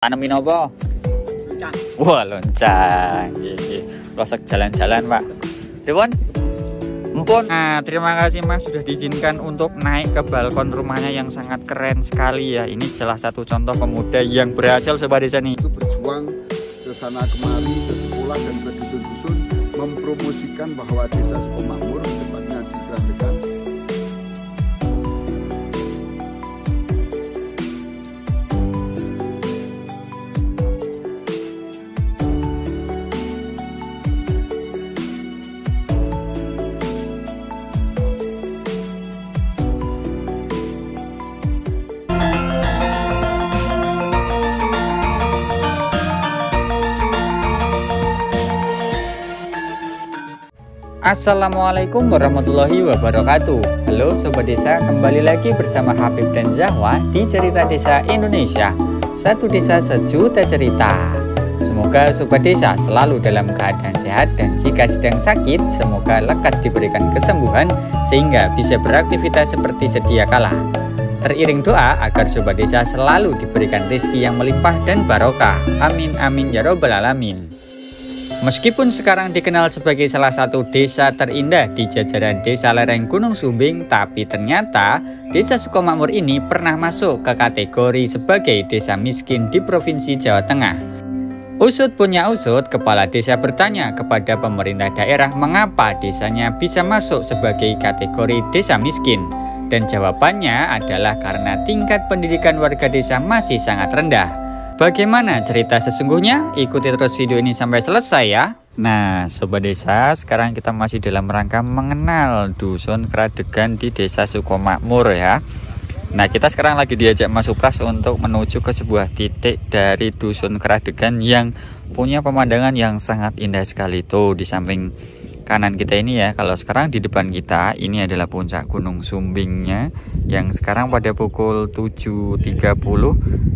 Tanemin apa? Loncang. Wah, loncang. Rosok jalan-jalan, Pak. Dewan? Empun. Nah, terima kasih Mas sudah diizinkan untuk naik ke balkon rumahnya yang sangat keren sekali ya. Ini salah satu contoh pemuda yang berhasil Sobat Desa nih. Itu berjuang ke sana kemari, ke sekolah dan ke dusun-dusun mempromosikan bahwa desa Sukomakmur tepatnya di Kradegan. Assalamualaikum warahmatullahi wabarakatuh. Halo Sobat Desa, kembali lagi bersama Habib dan Zahwa di Cerita Desa Indonesia. Satu desa sejuta cerita. Semoga Sobat Desa selalu dalam keadaan sehat dan jika sedang sakit, semoga lekas diberikan kesembuhan sehingga bisa beraktivitas seperti sedia kala. Teriring doa agar Sobat Desa selalu diberikan rezeki yang melimpah dan barokah. Amin amin ya robbal alamin. Meskipun sekarang dikenal sebagai salah satu desa terindah di jajaran desa lereng Gunung Sumbing, tapi ternyata desa Sukomakmur ini pernah masuk ke kategori sebagai desa miskin di Provinsi Jawa Tengah. Usut punya usut, kepala desa bertanya kepada pemerintah daerah mengapa desanya bisa masuk sebagai kategori desa miskin. Dan jawabannya adalah karena tingkat pendidikan warga desa masih sangat rendah. Bagaimana cerita sesungguhnya? Ikuti terus video ini sampai selesai ya. Nah Sobat Desa, sekarang kita masih dalam rangka mengenal Dusun Kradegan di Desa Sukomakmur ya. Nah kita sekarang lagi diajak Mas Supras untuk menuju ke sebuah titik dari Dusun Kradegan yang punya pemandangan yang sangat indah sekali. Tuh di samping kanan kita ini ya, kalau sekarang di depan kita ini adalah puncak Gunung Sumbingnya yang sekarang pada pukul 7.30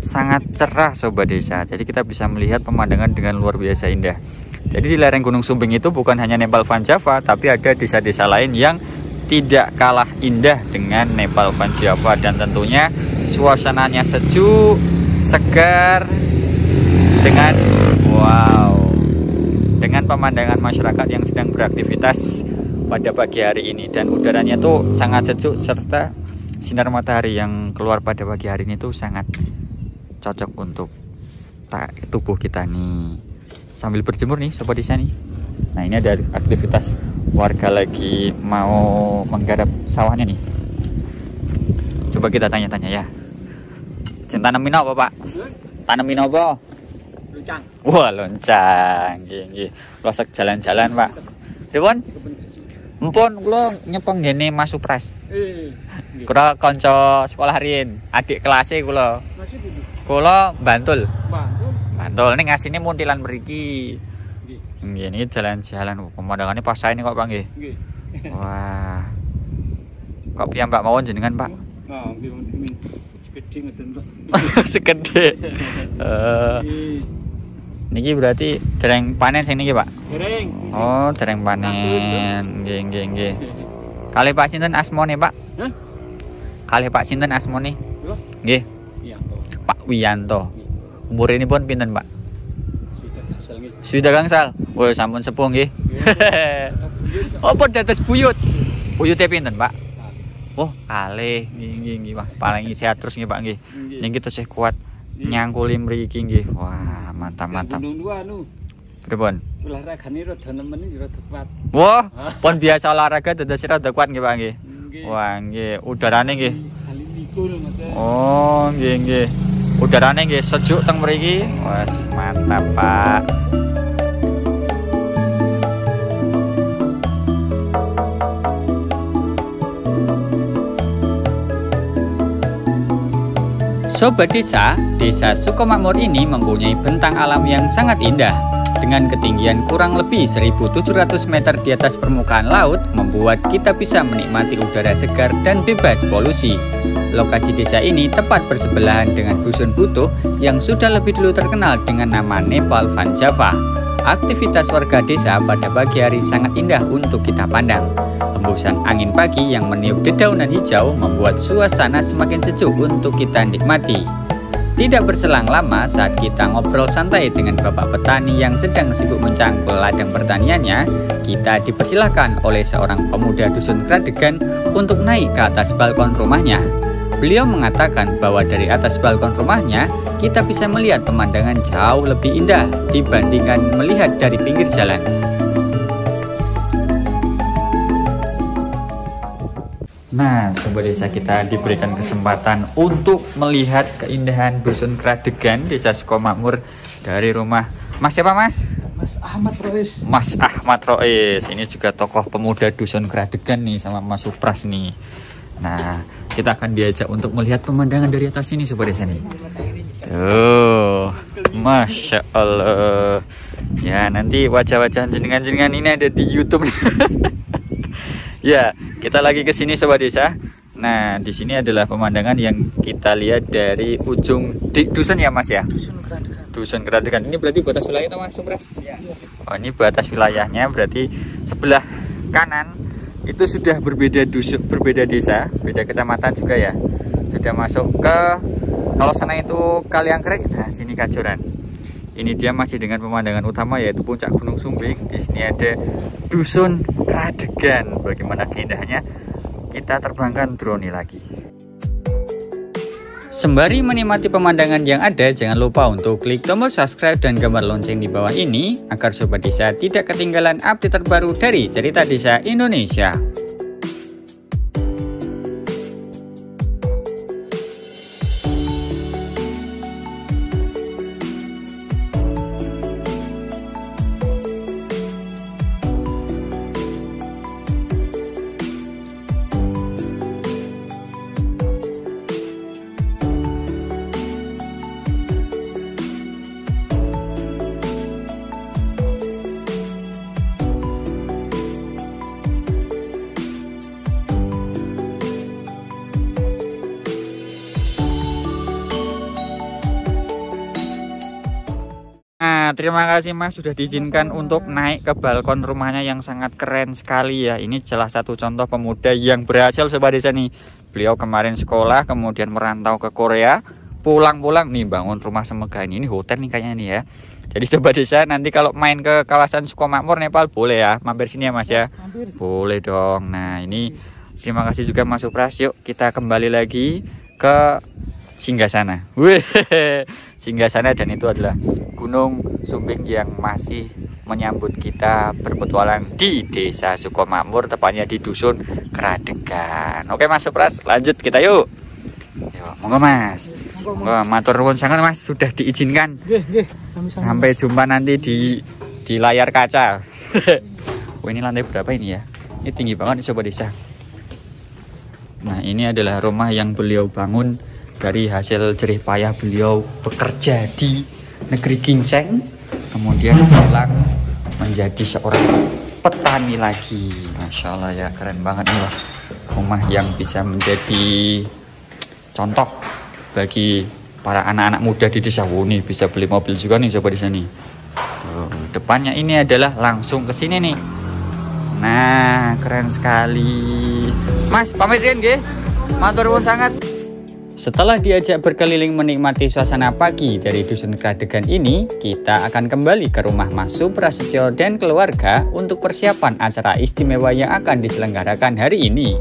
sangat cerah Sobat Desa. Jadi kita bisa melihat pemandangan dengan luar biasa indah. Jadi di lereng Gunung Sumbing itu bukan hanya Nepal Van Java, tapi ada desa-desa lain yang tidak kalah indah dengan Nepal Van Java. Dan tentunya suasananya sejuk, segar, dengan dengan pemandangan masyarakat yang sedang beraktivitas pada pagi hari ini. Dan udaranya tuh sangat sejuk serta sinar matahari yang keluar pada pagi hari ini tuh sangat cocok untuk tubuh kita nih. Sambil berjemur nih Sobat Desa nih. Nah ini ada aktivitas warga lagi mau menggarap sawahnya nih. Coba kita tanya-tanya ya. Tanemin apa Pak? Tanemin apa? Loncang. Wah loncang. Rosok jalan-jalan Pak. Dewan? Empun kula nyepeng ngene Mas Supras. Kula kanca sekolah riyin, adik kelasé kula. Kula Bantul. Bantul ning asine muntilan mriki. Nggih niki jalan-jalan pemandangannya pas ini kok Pak nggih. Nggih. Wah. Kok piyambak mawon jenengan Pak? Ah, nggih segede ngeten Pak. Segede. Niki berarti dereng panen sing niki Pak? Dereng. Oh, dereng panen. Nggih. Kalih Pak sinten asmane Pak? Hah? Kalih Pak sinten asmane? Nggih. Wiyanto. Pak Wiyanto. Umuripun pinten Pak? Sudah gangsal. Wah, sampun sepuh nggih. Apa dados buyut? Buyute pinten Pak? Oh, kalih. Nggih. Wah, paling sehat terus nggih Pak nggih. Niki tesih kuat nyangkuli mriki nggih. Wah, mantap. Gunung dua Pripun? olahragane rada nemen rada kuat. Wah, pun biasa olahraga dados rada kuat nggih Pak nggih. Wah, nggih, udarane nggih. Oh, nggih. Udarane nggih sejuk teng mriki. Wes, mantap Pak. Sobat Desa, Desa Sukomakmur ini mempunyai bentang alam yang sangat indah. Dengan ketinggian kurang lebih 1.700 meter di atas permukaan laut, membuat kita bisa menikmati udara segar dan bebas polusi. Lokasi desa ini tepat bersebelahan dengan Dusun Butuh yang sudah lebih dulu terkenal dengan nama Nepal Van Java. Aktivitas warga desa pada pagi hari sangat indah untuk kita pandang. Hembusan angin pagi yang meniup dedaunan hijau membuat suasana semakin sejuk untuk kita nikmati. Tidak berselang lama saat kita ngobrol santai dengan bapak petani yang sedang sibuk mencangkul ladang pertaniannya, kita dipersilahkan oleh seorang pemuda dusun Kradegan untuk naik ke atas balkon rumahnya. Beliau mengatakan bahwa dari atas balkon rumahnya, kita bisa melihat pemandangan jauh lebih indah dibandingkan melihat dari pinggir jalan. Nah, Sobat Desa, kita diberikan kesempatan untuk melihat keindahan dusun Kradegan, Desa Sukomakmur dari rumah Mas siapa Mas? Mas Ahmad Rois. Mas Ahmad Rois. Ini juga tokoh pemuda dusun Kradegan nih sama Mas Supras nih. Nah, kita akan diajak untuk melihat pemandangan dari atas sini Sobat Desa nih. Oh, Masya Allah. Ya, nanti wajah-wajah jenengan-jenengan ini ada di YouTube. Ya, kita lagi ke sini Sobat Desa. Nah, di sini adalah pemandangan yang kita lihat dari ujung dusun ya Mas ya. Dusun Kradegan. Ini berarti batas wilayah itu Mas Supras? Ya. Oh, ini batas wilayahnya, berarti sebelah kanan itu sudah berbeda dusun, berbeda desa, beda kecamatan juga ya. Sudah masuk ke, kalau sana itu Kaliangkrek, nah sini Kajoran. Ini dia masih dengan pemandangan utama yaitu puncak Gunung Sumbing. Di sini ada dusun Kradegan. Bagaimana keindahannya? Kita terbangkan drone lagi. Sembari menikmati pemandangan yang ada, jangan lupa untuk klik tombol subscribe dan gambar lonceng di bawah ini agar Sobat Desa tidak ketinggalan update terbaru dari Cerita Desa Indonesia. Nah, terima kasih Mas sudah diizinkan untuk naik ke balkon rumahnya yang sangat keren sekali ya. Ini salah satu contoh pemuda yang berhasil Sobat Desa nih. Beliau kemarin sekolah, kemudian merantau ke Korea, pulang-pulang nih bangun rumah semegah ini. Ini hotel nih kayaknya nih ya. Jadi Sobat Desa nanti kalau main ke kawasan Sukomakmur Nepal boleh ya, mampir sini ya Mas ya. Boleh dong. Nah, ini terima kasih juga Mas Supras. Yuk kita kembali lagi ke Singgasana. Wih, Singgasana, dan itu adalah Gunung Sumbing yang masih menyambut kita berpetualang di Desa Sukomakmur, tepatnya di dusun Kradegan. Oke Mas Supras, lanjut kita yuk. Yuk, monggo Mas. Monggo, matur nuwun sangat Mas sudah diizinkan. Sampai jumpa nanti di layar kaca. Oh, ini lantai berapa ini ya? Ini tinggi banget Sobat Desa. Nah, ini adalah rumah yang beliau bangun dari hasil jerih payah beliau bekerja di negeri ginseng, kemudian pulang menjadi seorang petani lagi. Masya Allah ya, keren banget nih rumah yang bisa menjadi contoh bagi para anak-anak muda di desa. Nih bisa beli mobil juga nih Sobat Desa nih. Tuh, depannya ini adalah langsung ke sini nih. Nah, keren sekali. Mas, pamit kan nggih? Matur nuwun sangat. Setelah diajak berkeliling menikmati suasana pagi dari dusun Kradegan ini, kita akan kembali ke rumah Mas Suprasetyo dan keluarga untuk persiapan acara istimewa yang akan diselenggarakan hari ini.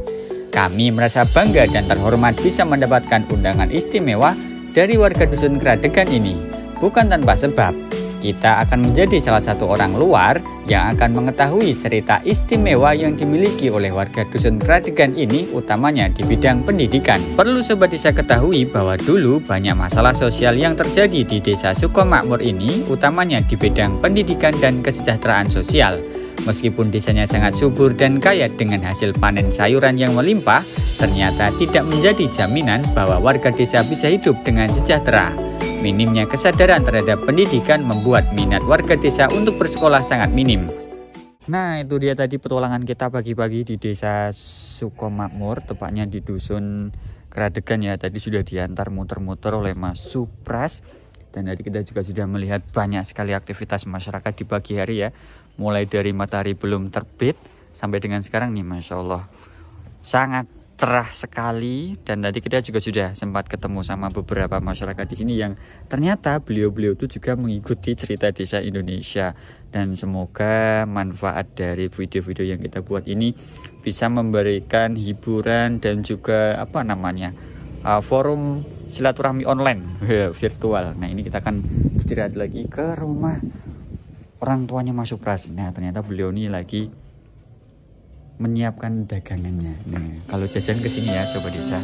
Kami merasa bangga dan terhormat bisa mendapatkan undangan istimewa dari warga dusun Kradegan ini. Bukan tanpa sebab, kita akan menjadi salah satu orang luar yang akan mengetahui cerita istimewa yang dimiliki oleh warga dusun Kradegan ini, utamanya di bidang pendidikan. Perlu Sobat Desa ketahui bahwa dulu banyak masalah sosial yang terjadi di Desa Sukomakmur ini, utamanya di bidang pendidikan dan kesejahteraan sosial. Meskipun desanya sangat subur dan kaya dengan hasil panen sayuran yang melimpah, ternyata tidak menjadi jaminan bahwa warga desa bisa hidup dengan sejahtera. Minimnya kesadaran terhadap pendidikan membuat minat warga desa untuk bersekolah sangat minim. Nah, itu dia tadi petualangan kita pagi-pagi di Desa Sukomakmur, tepatnya di dusun Kradegan ya. Tadi sudah diantar muter-muter oleh Mas Supras. Dan tadi kita juga sudah melihat banyak sekali aktivitas masyarakat di pagi hari ya. Mulai dari matahari belum terbit sampai dengan sekarang nih, Masya Allah. Sangat cerah sekali. Dan tadi kita juga sudah sempat ketemu sama beberapa masyarakat di sini yang ternyata beliau-beliau itu juga mengikuti cerita desa Indonesia. Dan semoga manfaat dari video-video yang kita buat ini bisa memberikan hiburan dan juga forum silaturahmi online virtual. Nah, ini kita akan istirahat lagi ke rumah orang tuanya Mas Supras. Nah, ternyata beliau ini lagi menyiapkan dagangannya. Nah, kalau jajan ke sini ya Sobat Desa.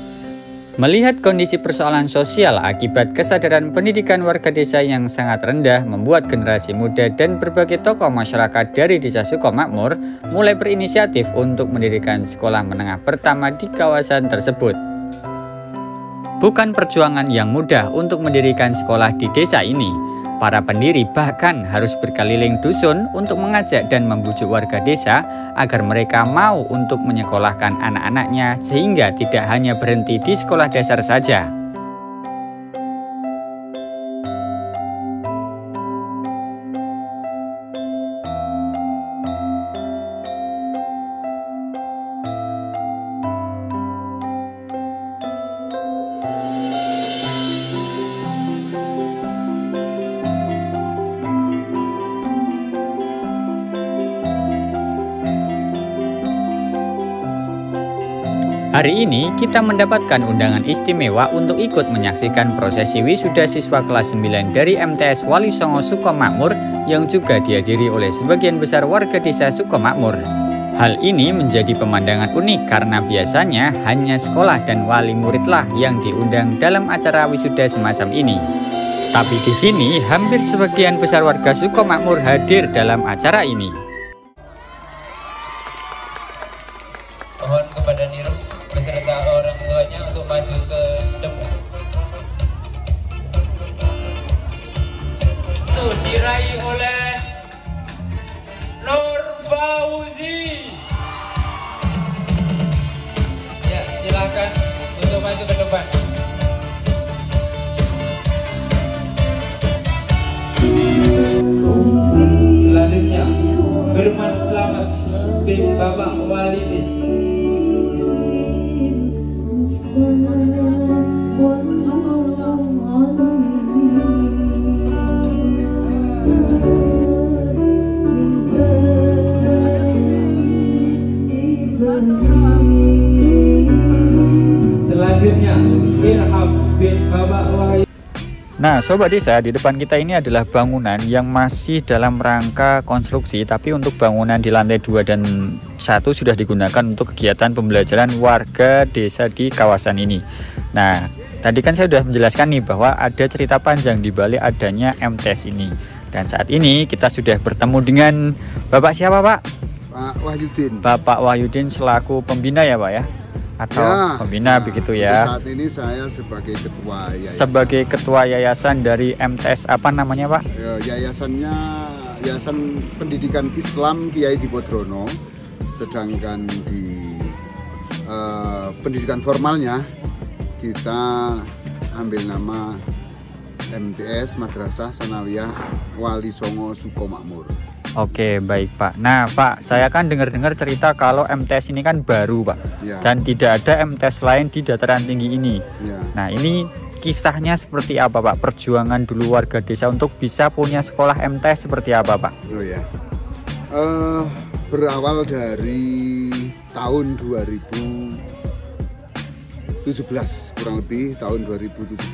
Melihat kondisi persoalan sosial akibat kesadaran pendidikan warga desa yang sangat rendah membuat generasi muda dan berbagai tokoh masyarakat dari Desa Sukomakmur mulai berinisiatif untuk mendirikan sekolah menengah pertama di kawasan tersebut. Bukan perjuangan yang mudah untuk mendirikan sekolah di desa ini. Para pendiri bahkan harus berkeliling dusun untuk mengajak dan membujuk warga desa agar mereka mau untuk menyekolahkan anak-anaknya sehingga tidak hanya berhenti di sekolah dasar saja. Hari ini kita mendapatkan undangan istimewa untuk ikut menyaksikan prosesi wisuda siswa kelas 9 dari MTS Wali Songo Sukomakmur yang juga dihadiri oleh sebagian besar warga desa Sukomakmur. Hal ini menjadi pemandangan unik karena biasanya hanya sekolah dan wali muridlah yang diundang dalam acara wisuda semacam ini. Tapi di sini hampir sebagian besar warga Sukomakmur hadir dalam acara ini. Mohon kepada Niro beserta orang tuanya untuk maju ke depan. Itu diraih oleh Nur Fauzi. Ya, silakan untuk maju ke depan. Selanjutnya Firman Selamat bin Bapak Walidi. Selanjutnya Irham bin Bapak Wahyu. Nah Sobat Desa, di depan kita ini adalah bangunan yang masih dalam rangka konstruksi, tapi untuk bangunan di lantai 2 dan 1 sudah digunakan untuk kegiatan pembelajaran warga desa di kawasan ini. Nah tadi kan saya sudah menjelaskan nih bahwa ada cerita panjang di balik adanya MTS ini. Dan saat ini kita sudah bertemu dengan Bapak siapa Pak? Pak Wahyudin. Bapak Wahyudin selaku pembina ya Pak ya? Atau ya, pembina begitu ya? Saat ini saya sebagai ketua yayasan. Sebagai ketua yayasan dari MTS apa namanya Pak? Yayasannya Yayasan Pendidikan Islam Kiai Dipodrono. Sedangkan di pendidikan formalnya kita ambil nama MTS Madrasah Sanawiyah Wali Songo Sukomakmur. Oke baik Pak. Nah Pak, saya kan dengar-dengar cerita kalau MTS ini kan baru Pak Ya. Dan tidak ada MTS lain di dataran tinggi ini Ya. Nah ini kisahnya seperti apa Pak? Perjuangan dulu warga desa untuk bisa punya sekolah MTS seperti apa Pak? Oh ya, berawal dari tahun 2017, kurang lebih tahun 2017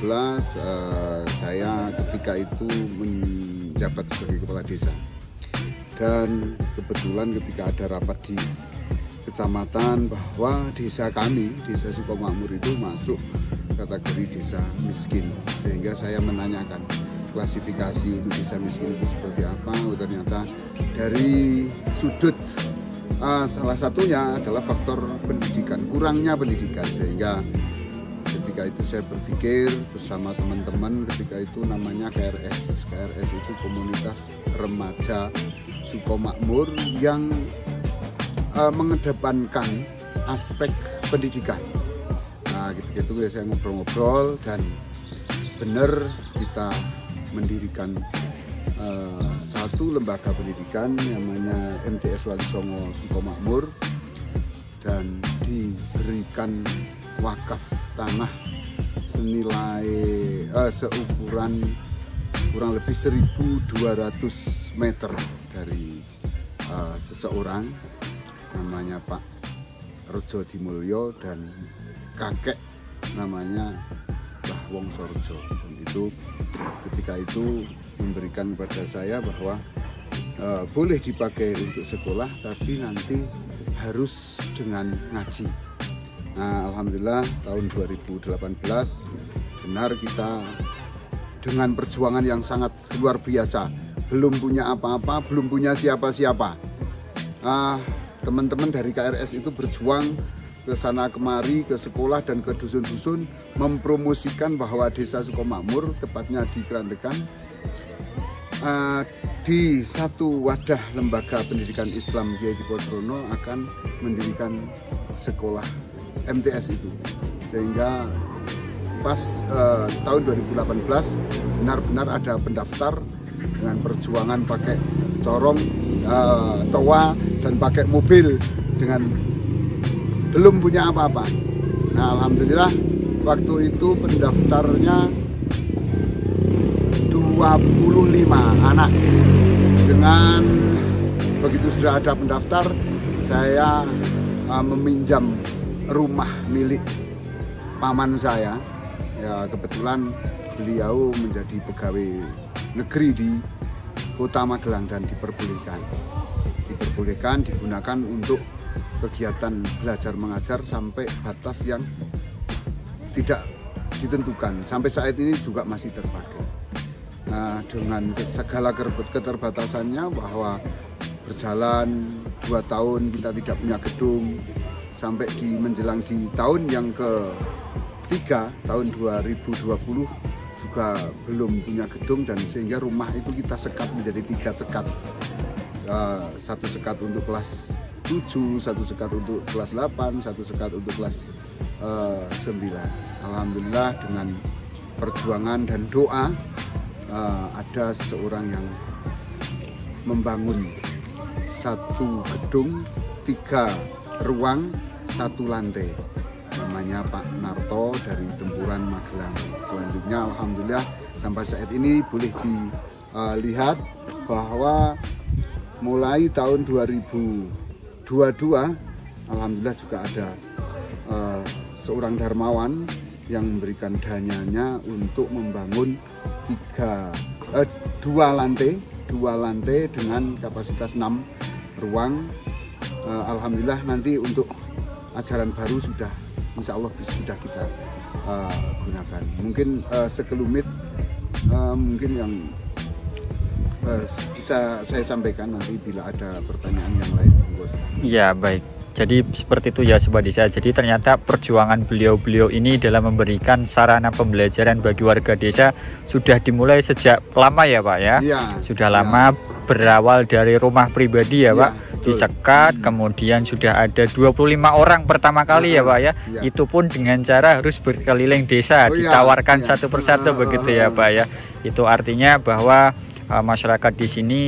saya ketika itu menjabat sebagai kepala desa. Dan kebetulan ketika ada rapat di kecamatan bahwa desa kami, Desa Sukomakmur itu masuk kategori desa miskin, sehingga saya menanyakan klasifikasi untuk desa miskin itu seperti apa. Ternyata dari sudut salah satunya adalah faktor pendidikan, kurangnya pendidikan, sehingga ketika itu saya berpikir bersama teman-teman, ketika itu namanya KRS itu Komunitas Remaja Sukomakmur yang mengedepankan aspek pendidikan. Nah, gitu saya ngobrol-ngobrol dan benar kita mendirikan satu lembaga pendidikan namanya MTS Wali Songo Sukomakmur, dan diberikan wakaf tanah senilai seukuran kurang lebih 1.200 meter dari seseorang namanya Pak Rejo Dimulyo dan kakek namanya Mbah Wongso Rejo. Dan itu ketika itu memberikan kepada saya bahwa boleh dipakai untuk sekolah tapi nanti harus dengan ngaji. Nah, alhamdulillah tahun 2018 benar kita dengan perjuangan yang sangat luar biasa, belum punya apa-apa, belum punya siapa-siapa. Teman-teman dari KRS itu berjuang ke sana kemari, ke sekolah dan ke dusun-dusun, mempromosikan bahwa Desa Sukomakmur, tepatnya di Krandekan, di satu wadah lembaga pendidikan Islam Kiai Dipodrono akan mendirikan sekolah MTS itu, sehingga pas tahun 2018 benar-benar ada pendaftar dengan perjuangan pakai corong, toa dan pakai mobil dengan belum punya apa-apa. Nah, alhamdulillah waktu itu pendaftarnya 25 anak. Dengan begitu sudah ada pendaftar, saya meminjam rumah milik paman saya. Ya, kebetulan beliau menjadi pegawai negeri di Kota Magelang dan diperbolehkan digunakan untuk kegiatan belajar mengajar sampai batas yang tidak ditentukan. Sampai saat ini juga masih terpakai. Nah, dengan segala keterbatasannya bahwa berjalan 2 tahun kita tidak punya gedung, sampai menjelang di tahun yang ke-3 tahun 2020 juga belum punya gedung, dan sehingga rumah itu kita sekat menjadi 3 sekat. 1 sekat untuk kelas 7, 1 sekat untuk kelas 8, 1 sekat untuk kelas 9. Alhamdulillah dengan perjuangan dan doa ada seseorang yang membangun 1 gedung 3 ruang 1 lantai, namanya Pak Narto dari Tempuran Magelang. Selanjutnya alhamdulillah sampai saat ini boleh dilihat bahwa mulai tahun 2022 alhamdulillah juga ada seorang dermawan yang memberikan dananya untuk membangun 2 lantai dengan kapasitas 6 ruang. Alhamdulillah nanti untuk ajaran baru sudah insya Allah sudah kita gunakan. Mungkin sekelumit mungkin yang bisa saya sampaikan nanti bila ada pertanyaan yang lain. Ya, baik. Jadi seperti itu ya Sobat Desa. Jadi ternyata perjuangan beliau-beliau ini dalam memberikan sarana pembelajaran bagi warga desa sudah dimulai sejak lama ya Pak ya? Ya, sudah lama, berawal dari rumah pribadi ya Pak, disekat, kemudian sudah ada 25 orang pertama kali ya Pak ya? Itu pun dengan cara harus berkeliling desa, ditawarkan satu persatu begitu ya Pak ya? Itu artinya bahwa masyarakat di sini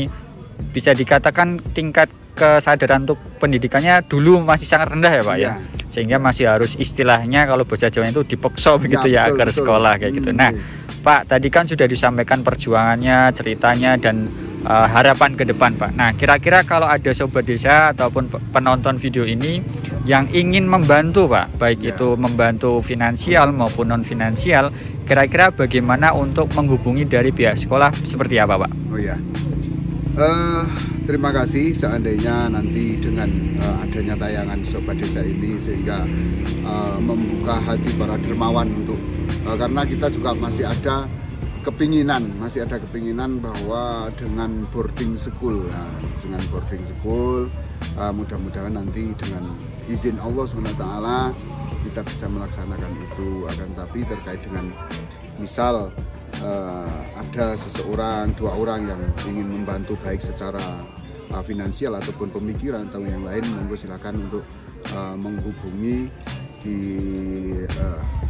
bisa dikatakan tingkat kesadaran untuk pendidikannya dulu masih sangat rendah ya Pak ya, sehingga masih harus istilahnya kalau bahasa Jawa itu dipeksa begitu ya, agar sekolah kayak gitu. Nah Pak, tadi kan sudah disampaikan perjuangannya, ceritanya dan harapan ke depan Pak. Nah kira-kira kalau ada Sobat Desa ataupun penonton video ini yang ingin membantu Pak, baik itu membantu finansial maupun non finansial, kira-kira bagaimana untuk menghubungi dari pihak sekolah seperti apa Pak? Oh ya, terima kasih seandainya nanti dengan adanya tayangan Sobat Desa ini sehingga membuka hati para dermawan untuk karena kita juga masih ada kepinginan bahwa dengan boarding school, mudah-mudahan nanti dengan izin Allah SWT kita bisa melaksanakan itu. Akan tapi terkait dengan misal ada seseorang, 2 orang yang ingin membantu baik secara finansial ataupun pemikiran atau yang lain, monggo silakan untuk menghubungi di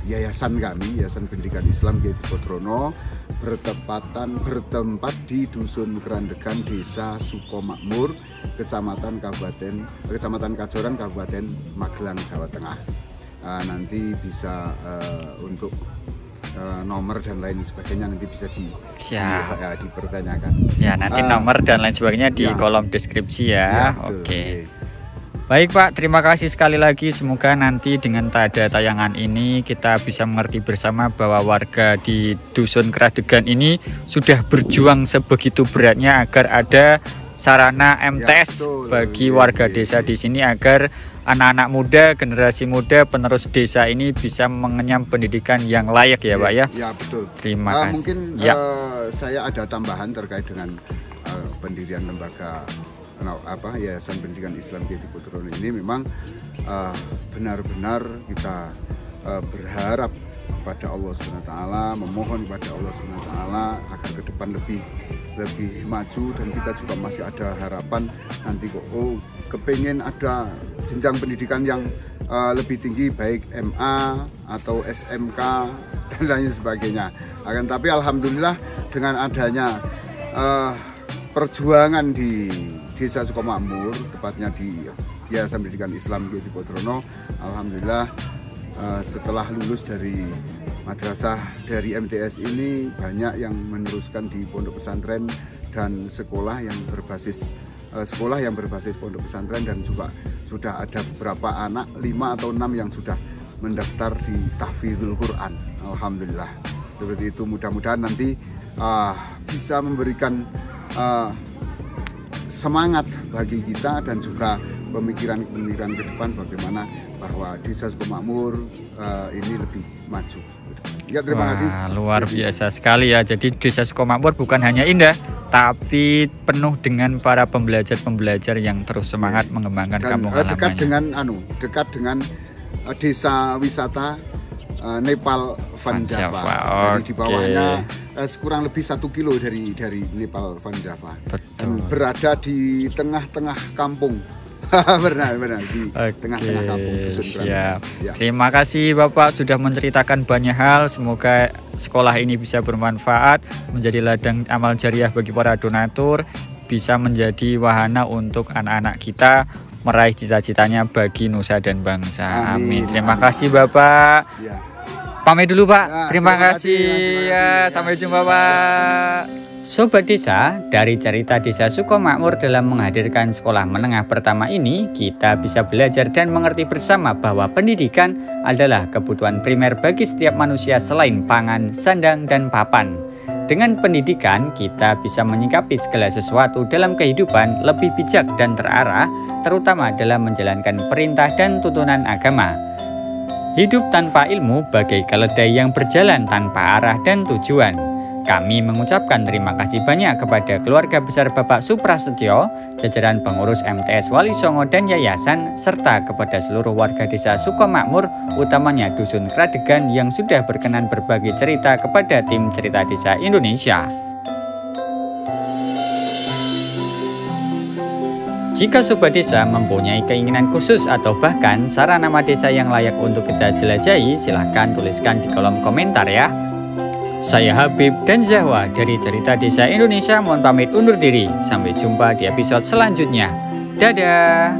yayasan kami, Yayasan Pendidikan Islam Kiai Dipodrono, bertempat di Dusun Kerandegan, Desa Sukomakmur, Kecamatan Kajoran, Kabupaten Magelang, Jawa Tengah. Nanti bisa untuk nomor dan lain sebagainya nanti bisa dipertanyakan. Ya, nanti nomor dan lain sebagainya di kolom deskripsi ya. Oke. Baik Pak, terima kasih sekali lagi. Semoga nanti dengan ada tayangan ini kita bisa mengerti bersama bahwa warga di Dusun Kerandegan ini sudah berjuang sebegitu beratnya agar ada sarana MTS bagi warga desa di sini, agar anak-anak muda, generasi muda, penerus desa ini bisa mengenyam pendidikan yang layak ya Pak ya. Ya betul. Terima kasih. Mungkin saya ada tambahan terkait dengan pendirian lembaga Yayasan Pendidikan Islam Kiai Dipodrono ini. Memang benar-benar kita berharap kepada Allah SWT, memohon kepada Allah SWT agar ke depan lebih maju, dan kita juga masih ada harapan nanti kepengen ada jenjang pendidikan yang lebih tinggi, baik MA atau SMK dan lain sebagainya. Tapi alhamdulillah dengan adanya perjuangan di Desa Sukomakmur, tepatnya di Yayasan Pendidikan Islam Kiai Dipodrono, alhamdulillah setelah lulus dari madrasah dari MTS ini banyak yang meneruskan di pondok pesantren dan sekolah yang berbasis pondok pesantren, dan juga sudah ada beberapa anak 5 atau 6 yang sudah mendaftar di tahfidzul Quran. Alhamdulillah seperti itu. Mudah-mudahan nanti bisa memberikan semangat bagi kita dan juga pemikiran-pemikiran ke depan bagaimana bahwa Desa Sukomakmur ini lebih maju. Ya, terima kasih. Luar biasa sekali ya. Jadi Desa Sukomakmur bukan hanya indah, tapi penuh dengan para pembelajar-pembelajar yang terus semangat mengembangkan kampung halamannya. Dekat dengan desa wisata Nepal Van Java. Jadi di bawahnya kurang lebih 1 kilo dari Nepal Van Java. Betul. Berada di tengah-tengah kampung. benar di tengah-tengah kampung Dusun Kerandegan. Ya. Terima kasih Bapak sudah menceritakan banyak hal. Semoga sekolah ini bisa bermanfaat, menjadi ladang amal jariah bagi para donatur, bisa menjadi wahana untuk anak-anak kita meraih cita-citanya bagi nusa dan bangsa. Amin. Terima kasih Bapak. Ya. Pamit dulu Pak. Terima kasih. Sampai jumpa Pak. Sobat Desa, dari cerita Desa Sukomakmur dalam menghadirkan sekolah menengah pertama ini, kita bisa belajar dan mengerti bersama bahwa pendidikan adalah kebutuhan primer bagi setiap manusia selain pangan, sandang, dan papan. Dengan pendidikan, kita bisa menyikapi segala sesuatu dalam kehidupan lebih bijak dan terarah, terutama dalam menjalankan perintah dan tuntunan agama. Hidup tanpa ilmu bagai keledai yang berjalan tanpa arah dan tujuan. Kami mengucapkan terima kasih banyak kepada keluarga besar Bapak Suprasetyo, jajaran pengurus MTS Wali Songo dan Yayasan, serta kepada seluruh warga Desa Sukomakmur, utamanya Dusun Kerandegan yang sudah berkenan berbagi cerita kepada tim Cerita Desa Indonesia. Jika Sobat Desa mempunyai keinginan khusus atau bahkan saran nama desa yang layak untuk kita jelajahi, silahkan tuliskan di kolom komentar ya. Saya Habib dan Zahwa dari Cerita Desa Indonesia mohon pamit undur diri. Sampai jumpa di episode selanjutnya. Dadah.